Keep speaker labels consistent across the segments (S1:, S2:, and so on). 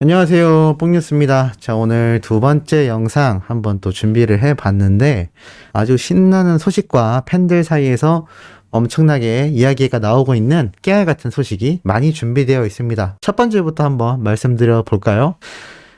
S1: 안녕하세요, 뽕뉴스입니다. 자, 오늘 두 번째 영상 한번 또 준비를 해봤는데 아주 신나는 소식과 팬들 사이에서 엄청나게 이야기가 나오고 있는 깨알 같은 소식이 많이 준비되어 있습니다. 첫 번째부터 한번 말씀드려 볼까요?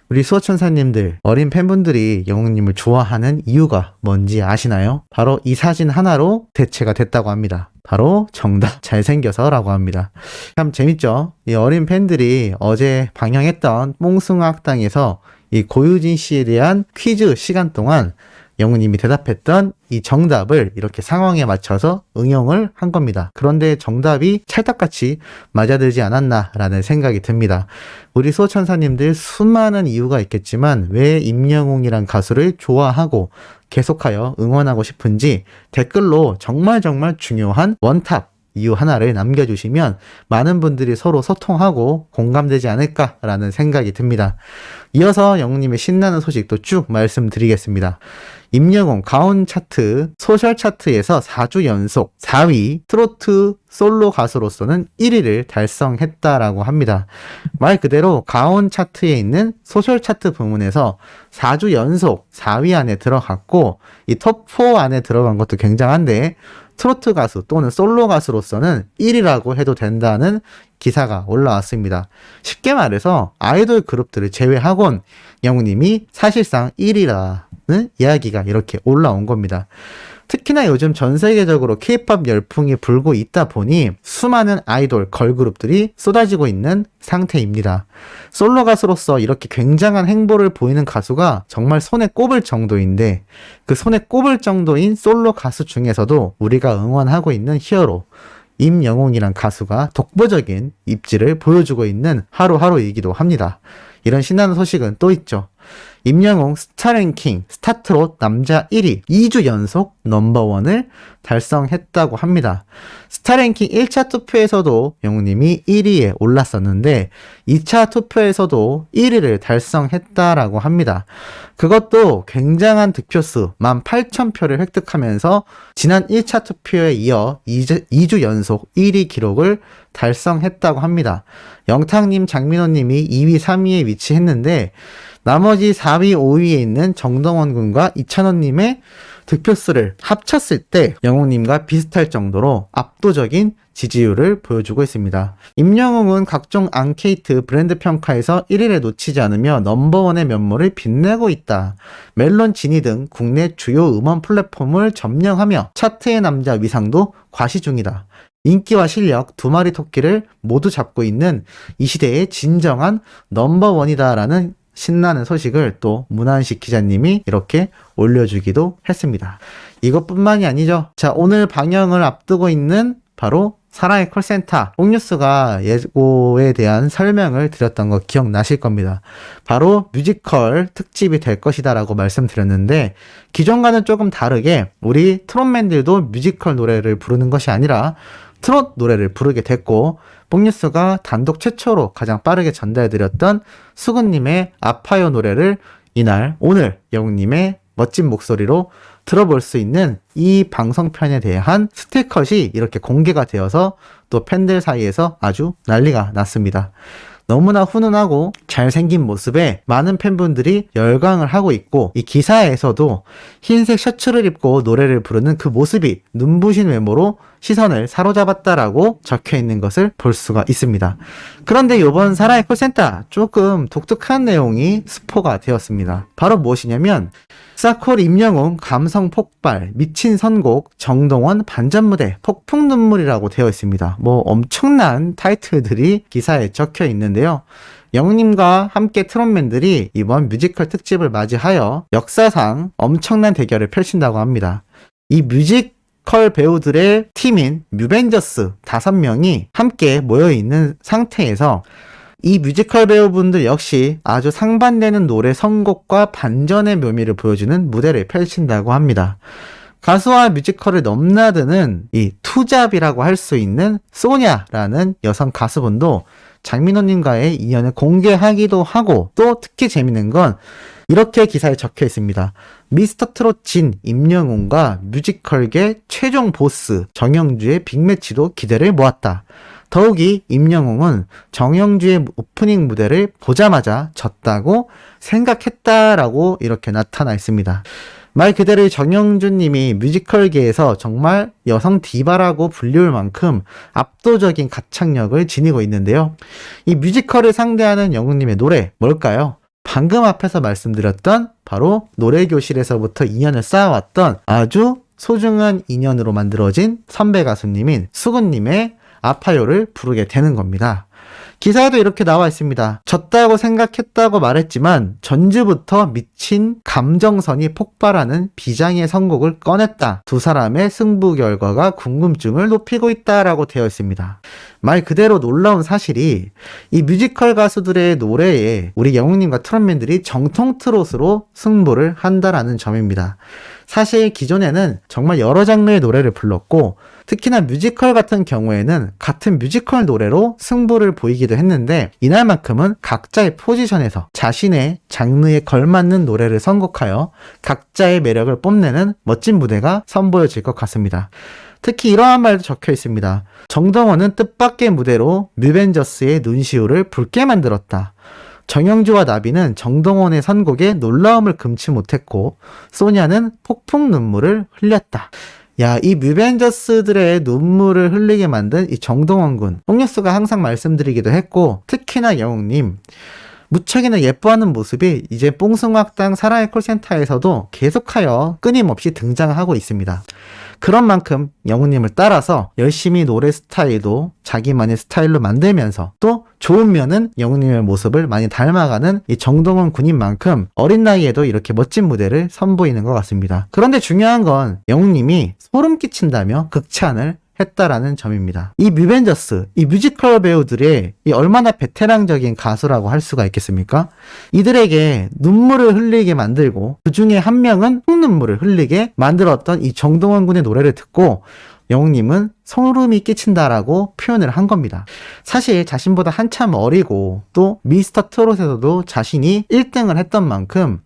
S1: 우리 수호천사님들, 어린 팬분들이 영웅님을 좋아하는 이유가 뭔지 아시나요? 바로 이 사진 하나로 대체가 됐다고 합니다. 바로 정답 잘생겨서라고 합니다. 참 재밌죠? 이 어린 팬들이 어제 방영했던 뽕숭아학당에서 이 고유진 씨에 대한 퀴즈 시간 동안 영우님이 대답했던 이 정답을 이렇게 상황에 맞춰서 응용을 한 겁니다. 그런데 정답이 찰떡같이 맞아들지 않았나라는 생각이 듭니다. 우리 수호천사님들 수많은 이유가 있겠지만 왜 임영웅이란 가수를 좋아하고 계속하여 응원하고 싶은지 댓글로 정말 중요한 원탑 이유 하나를 남겨주시면 많은 분들이 서로 소통하고 공감되지 않을까라는 생각이 듭니다. 이어서 영웅님의 신나는 소식도 쭉 말씀드리겠습니다. 임영웅 가온 차트, 소셜 차트에서 4주 연속 4위, 트로트 솔로 가수로서는 1위를 달성했다라고 합니다. 말 그대로 가온 차트에 있는 소셜 차트 부문에서 4주 연속 4위 안에 들어갔고 이 톱4 안에 들어간 것도 굉장한데 트로트 가수 또는 솔로 가수로서는 1위라고 해도 된다는 기사가 올라왔습니다. 쉽게 말해서 아이돌 그룹들을 제외하곤 영웅님이 사실상 1위라는 이야기가 이렇게 올라온 겁니다. 특히나 요즘 전 세계적으로 K-POP 열풍이 불고 있다 보니 수많은 아이돌 걸그룹들이 쏟아지고 있는 상태입니다. 솔로 가수로서 이렇게 굉장한 행보를 보이는 가수가 정말 손에 꼽을 정도인데 그 손에 꼽을 정도인 솔로 가수 중에서도 우리가 응원하고 있는 히어로 임영웅이란 가수가 독보적인 입지를 보여주고 있는 하루하루이기도 합니다. 이런 신나는 소식은 또 있죠. 임영웅 스타랭킹 스타트롯 남자 1위 2주 연속 넘버원을 달성했다고 합니다. 스타랭킹 1차 투표에서도 영웅님이 1위에 올랐었는데 2차 투표에서도 1위를 달성했다라고 합니다. 그것도 굉장한 득표수 18,000표를 획득하면서 지난 1차 투표에 이어 2주 연속 1위 기록을 달성했다고 합니다. 영탁님, 장민호님이 2위, 3위에 위치했는데 나머지 4위, 5위에 있는 정동원 군과 이찬원님의 득표수를 합쳤을 때 영웅님과 비슷할 정도로 압도적인 지지율을 보여주고 있습니다. 임영웅은 각종 앙케이트 브랜드 평가에서 1위를 놓치지 않으며 넘버원의 면모를 빛내고 있다. 멜론, 지니 등 국내 주요 음원 플랫폼을 점령하며 차트의 남자 위상도 과시 중이다. 인기와 실력 두 마리 토끼를 모두 잡고 있는 이 시대의 진정한 넘버원이다라는 신나는 소식을 또 문한식 기자님이 이렇게 올려주기도 했습니다. 이것뿐만이 아니죠. 자, 오늘 방영을 앞두고 있는 바로 사랑의 콜센터 뽕뉴스가 예고에 대한 설명을 드렸던 거 기억나실 겁니다. 바로 뮤지컬 특집이 될 것이다 라고 말씀드렸는데 기존과는 조금 다르게 우리 트롯맨들도 뮤지컬 노래를 부르는 것이 아니라 트롯 노래를 부르게 됐고 뽕뉴스가 단독 최초로 가장 빠르게 전달해드렸던 수근님의 아파요 노래를 오늘 영웅님의 멋진 목소리로 들어볼 수 있는 이 방송편에 대한 스틸컷이 이렇게 공개가 되어서 또 팬들 사이에서 아주 난리가 났습니다. 너무나 훈훈하고 잘생긴 모습에 많은 팬분들이 열광을 하고 있고 이 기사에서도 흰색 셔츠를 입고 노래를 부르는 그 모습이 눈부신 외모로 시선을 사로잡았다라고 적혀 있는 것을 볼 수가 있습니다. 그런데 이번 사랑의 콜센터 조금 독특한 내용이 스포가 되었습니다. 바로 무엇이냐면 사콜 임영웅 감성 폭발 미친 선곡 정동원 반전 무대 폭풍 눈물이라고 되어 있습니다. 뭐 엄청난 타이틀들이 기사에 적혀 있는데요. 영웅님과 함께 트롯맨들이 이번 뮤지컬 특집을 맞이하여 역사상 엄청난 대결을 펼친다고 합니다. 이 뮤지컬 배우들의 팀인 뮤벤져스 5명이 함께 모여있는 상태에서 이 뮤지컬 배우분들 역시 아주 상반되는 노래 선곡과 반전의 묘미를 보여주는 무대를 펼친다고 합니다. 가수와 뮤지컬을 넘나드는 이 투잡이라고 할 수 있는 소냐라는 여성 가수분도 장민호님과의 인연을 공개하기도 하고 또 특히 재밌는 건 이렇게 기사에 적혀 있습니다. 미스터 트롯 진 임영웅과 뮤지컬계 최종 보스 정영주의 빅매치도 기대를 모았다. 더욱이 임영웅은 정영주의 오프닝 무대를 보자마자 졌다고 생각했다라고 이렇게 나타나 있습니다. 말 그대로 정영주님이 뮤지컬계에서 정말 여성 디바라고 불리울 만큼 압도적인 가창력을 지니고 있는데요. 이 뮤지컬을 상대하는 영웅님의 노래 뭘까요? 방금 앞에서 말씀드렸던 바로 노래교실에서부터 인연을 쌓아왔던 아주 소중한 인연으로 만들어진 선배 가수님인 수근님의 아파요를 부르게 되는 겁니다. 기사에도 이렇게 나와 있습니다. 졌다고 생각했다고 말했지만 전주부터 미친 감정선이 폭발하는 비장의 선곡을 꺼냈다. 두 사람의 승부 결과가 궁금증을 높이고 있다라고 되어 있습니다. 말 그대로 놀라운 사실이 이 뮤지컬 가수들의 노래에 우리 영웅님과 트롯맨들이 정통 트롯으로 승부를 한다라는 점입니다. 사실 기존에는 정말 여러 장르의 노래를 불렀고 특히나 뮤지컬 같은 경우에는 같은 뮤지컬 노래로 승부를 보이기도 했는데 이날만큼은 각자의 포지션에서 자신의 장르에 걸맞는 노래를 선곡하여 각자의 매력을 뽐내는 멋진 무대가 선보여질 것 같습니다. 특히 이러한 말도 적혀 있습니다. 정동원은 뜻밖의 무대로 뮤벤저스의 눈시울을 붉게 만들었다. 정영주와 나비는 정동원의 선곡에 놀라움을 금치 못했고 소냐는 폭풍 눈물을 흘렸다. 야, 이 뮤벤저스들의 눈물을 흘리게 만든 이 정동원 군. 홍뉴스가 항상 말씀드리기도 했고 특히나 영웅님 무척이나 예뻐하는 모습이 이제 뽕숭악당 사랑의 콜센터에서도 계속하여 끊임없이 등장하고 있습니다. 그런 만큼 영웅님을 따라서 열심히 노래 스타일도 자기만의 스타일로 만들면서 또 좋은 면은 영웅님의 모습을 많이 닮아가는 이 정동원 군인 만큼 어린 나이에도 이렇게 멋진 무대를 선보이는 것 같습니다. 그런데 중요한 건 영웅님이 소름 끼친다며 극찬을 했다라는 점입니다. 이 뮤벤저스, 이 뮤지컬 배우들의 이 얼마나 베테랑적인 가수라고 할 수가 있겠습니까? 이들에게 눈물을 흘리게 만들고 그 중에 한 명은 콩눈물을 흘리게 만들었던 이 정동원 군의 노래를 듣고 영웅님은 소름이 끼친다라고 표현을 한 겁니다. 사실 자신보다 한참 어리고 또 미스터 트롯에서도 자신이 1등을 했던 만큼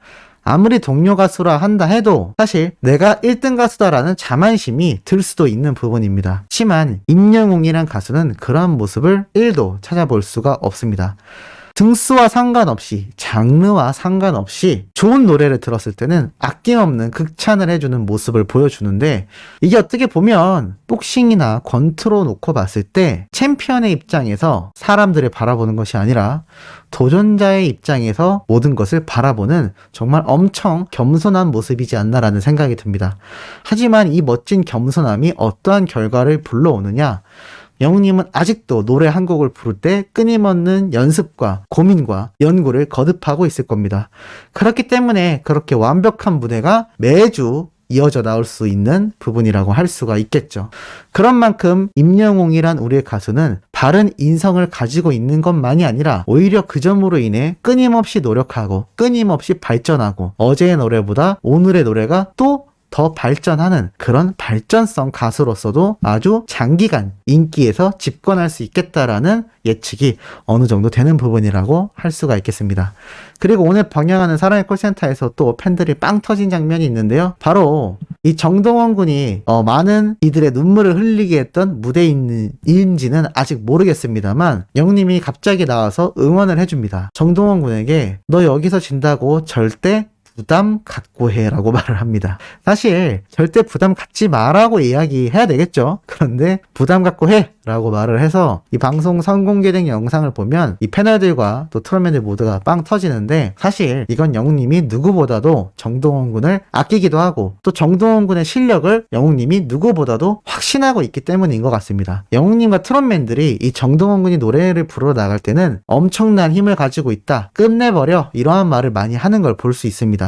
S1: 아무리 동료 가수라 한다 해도 사실 내가 1등 가수다라는 자만심이 들 수도 있는 부분입니다. 하지만 임영웅이란 가수는 그러한 모습을 1도 찾아볼 수가 없습니다. 등수와 상관없이 장르와 상관없이 좋은 노래를 들었을 때는 아낌없는 극찬을 해주는 모습을 보여주는데 이게 어떻게 보면 복싱이나 권투로 놓고 봤을 때 챔피언의 입장에서 사람들을 바라보는 것이 아니라 도전자의 입장에서 모든 것을 바라보는 정말 엄청 겸손한 모습이지 않나라는 생각이 듭니다. 하지만 이 멋진 겸손함이 어떠한 결과를 불러오느냐? 영웅님은 아직도 노래 한 곡을 부를 때 끊임없는 연습과 고민과 연구를 거듭하고 있을 겁니다. 그렇기 때문에 그렇게 완벽한 무대가 매주 이어져 나올 수 있는 부분이라고 할 수가 있겠죠. 그런 만큼 임영웅이란 우리의 가수는 바른 인성을 가지고 있는 것만이 아니라 오히려 그 점으로 인해 끊임없이 노력하고 끊임없이 발전하고 어제의 노래보다 오늘의 노래가 또 더 발전하는 그런 발전성 가수로서도 아주 장기간 인기에서 집권할 수 있겠다라는 예측이 어느 정도 되는 부분이라고 할 수가 있겠습니다. 그리고 오늘 방영하는 사랑의 콜센터에서 또 팬들이 빵 터진 장면이 있는데요. 바로 이 정동원 군이 많은 이들의 눈물을 흘리게 했던 무대인지는 아직 모르겠습니다만 영웅님이 갑자기 나와서 응원을 해줍니다. 정동원 군에게 너 여기서 진다고 절대 부담 갖고 해라고 말을 합니다. 사실 절대 부담 갖지 마라고 이야기해야 되겠죠. 그런데 부담 갖고 해라고 말을 해서 이 방송 선공개된 영상을 보면 이 패널들과 또 트롯맨들 모두가 빵 터지는데 사실 이건 영웅님이 누구보다도 정동원 군을 아끼기도 하고 또 정동원 군의 실력을 영웅님이 누구보다도 확신하고 있기 때문인 것 같습니다. 영웅님과 트롯맨들이 이 정동원 군이 노래를 부르러 나갈 때는 엄청난 힘을 가지고 있다. 끝내버려. 이러한 말을 많이 하는 걸 볼 수 있습니다.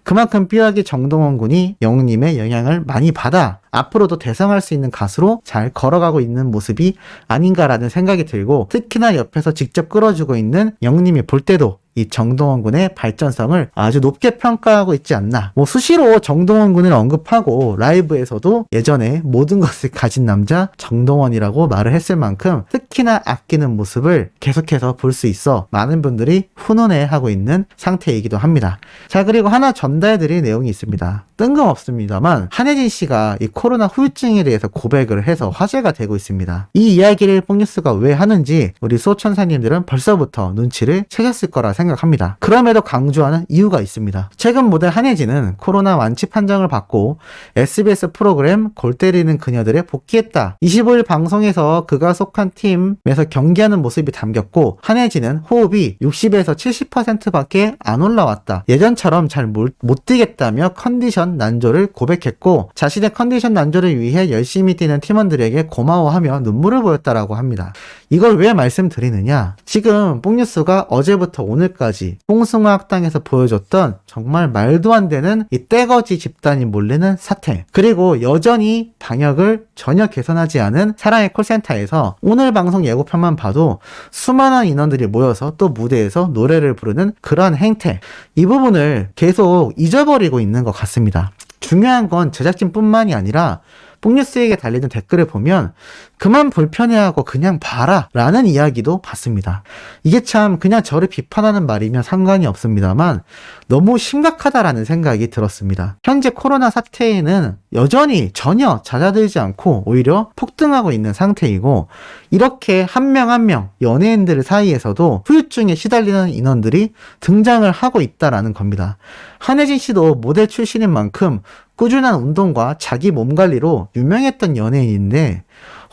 S1: 그만큼 삐약이 정동원 군이 영웅님의 영향을 많이 받아 앞으로도 대성할 수 있는 가수로 잘 걸어가고 있는 모습이 아닌가라는 생각이 들고 특히나 옆에서 직접 끌어주고 있는 영웅님이 볼 때도 이 정동원 군의 발전성을 아주 높게 평가하고 있지 않나. 뭐 수시로 정동원 군을 언급하고 라이브에서도 예전에 모든 것을 가진 남자 정동원이라고 말을 했을 만큼 특히나 아끼는 모습을 계속해서 볼 수 있어 많은 분들이 훈훈해하고 있는 상태이기도 합니다. 자, 그리고 하나 전달드릴 내용이 있습니다. 뜬금없습니다만 한혜진 씨가 이 코로나 후유증에 대해서 고백을 해서 화제가 되고 있습니다. 이 이야기를 뽕뉴스가 왜 하는지 우리 수호천사님들은 벌써부터 눈치를 채셨을 거라 생각합니다. 그럼에도 강조하는 이유가 있습니다. 최근 모델 한혜진은 코로나 완치 판정을 받고 SBS 프로그램 골 때리는 그녀들에 복귀했다. 25일 방송에서 그가 속한 팀에서 경기하는 모습이 담겼고 한혜진은 호흡이 60에서 70%밖에 안 올라왔다. 예전처럼 잘 못 뛰겠다며 컨디션 난조를 고백했고 자신의 컨디션 난조를 위해 열심히 뛰는 팀원들에게 고마워하며 눈물을 보였다라고 합니다. 이걸 왜 말씀드리느냐? 지금 뽕뉴스가 어제부터 오늘까지 뽕숭아 학당에서 보여줬던 정말 말도 안 되는 이 떼거지 집단이 몰리는 사태, 그리고 여전히 방역을 전혀 개선하지 않은 사랑의 콜센터에서 오늘 방송 예고편만 봐도 수많은 인원들이 모여서 또 무대에서 노래를 부르는 그런 행태, 이 부분을 계속 잊어버리고 있는 것 같습니다. 중요한 건 제작진뿐만이 아니라 뽕뉴스에게 달리는 댓글을 보면 그만 불편해하고 그냥 봐라 라는 이야기도 봤습니다. 이게 참 그냥 저를 비판하는 말이면 상관이 없습니다만 너무 심각하다라는 생각이 들었습니다. 현재 코로나 사태에는 여전히 전혀 잦아들지 않고 오히려 폭등하고 있는 상태이고, 이렇게 한 명 한 명 연예인들 사이에서도 후유증에 시달리는 인원들이 등장을 하고 있다라는 겁니다. 한혜진 씨도 모델 출신인 만큼 꾸준한 운동과 자기 몸 관리로 유명했던 연예인인데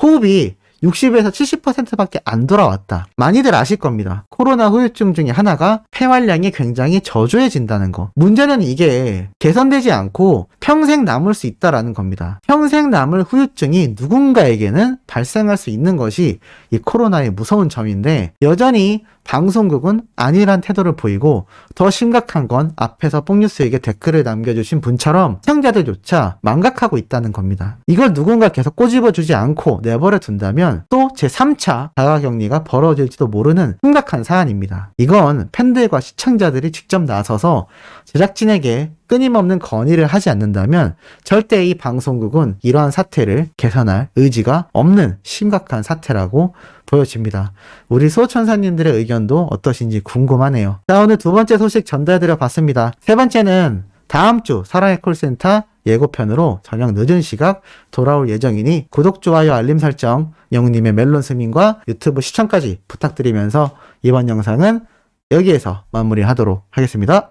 S1: 호흡이 60에서 70%밖에 안 돌아왔다. 많이들 아실 겁니다. 코로나 후유증 중에 하나가 폐활량이 굉장히 저조해진다는 거. 문제는 이게 개선되지 않고 평생 남을 수 있다라는 겁니다. 평생 남을 후유증이 누군가에게는 발생할 수 있는 것이 이 코로나의 무서운 점인데, 여전히 방송국은 아니란 태도를 보이고, 더 심각한 건 앞에서 뽕뉴스에게 댓글을 남겨주신 분처럼 시청자들조차 망각하고 있다는 겁니다. 이걸 누군가 계속 꼬집어주지 않고 내버려 둔다면 또 제3차 자가격리가 벌어질지도 모르는 심각한 사안입니다. 이건 팬들과 시청자들이 직접 나서서 제작진에게 끊임없는 건의를 하지 않는다면 절대 이 방송국은 이러한 사태를 개선할 의지가 없는 심각한 사태라고 보여집니다. 우리 수호천사님들의 의견도 어떠신지 궁금하네요. 자, 오늘 두 번째 소식 전달드려 봤습니다. 세 번째는 다음 주 사랑의 콜센터 예고편으로 저녁 늦은 시각 돌아올 예정이니 구독, 좋아요, 알림 설정, 영웅님의 멜론 스밍과 유튜브 시청까지 부탁드리면서 이번 영상은 여기에서 마무리하도록 하겠습니다.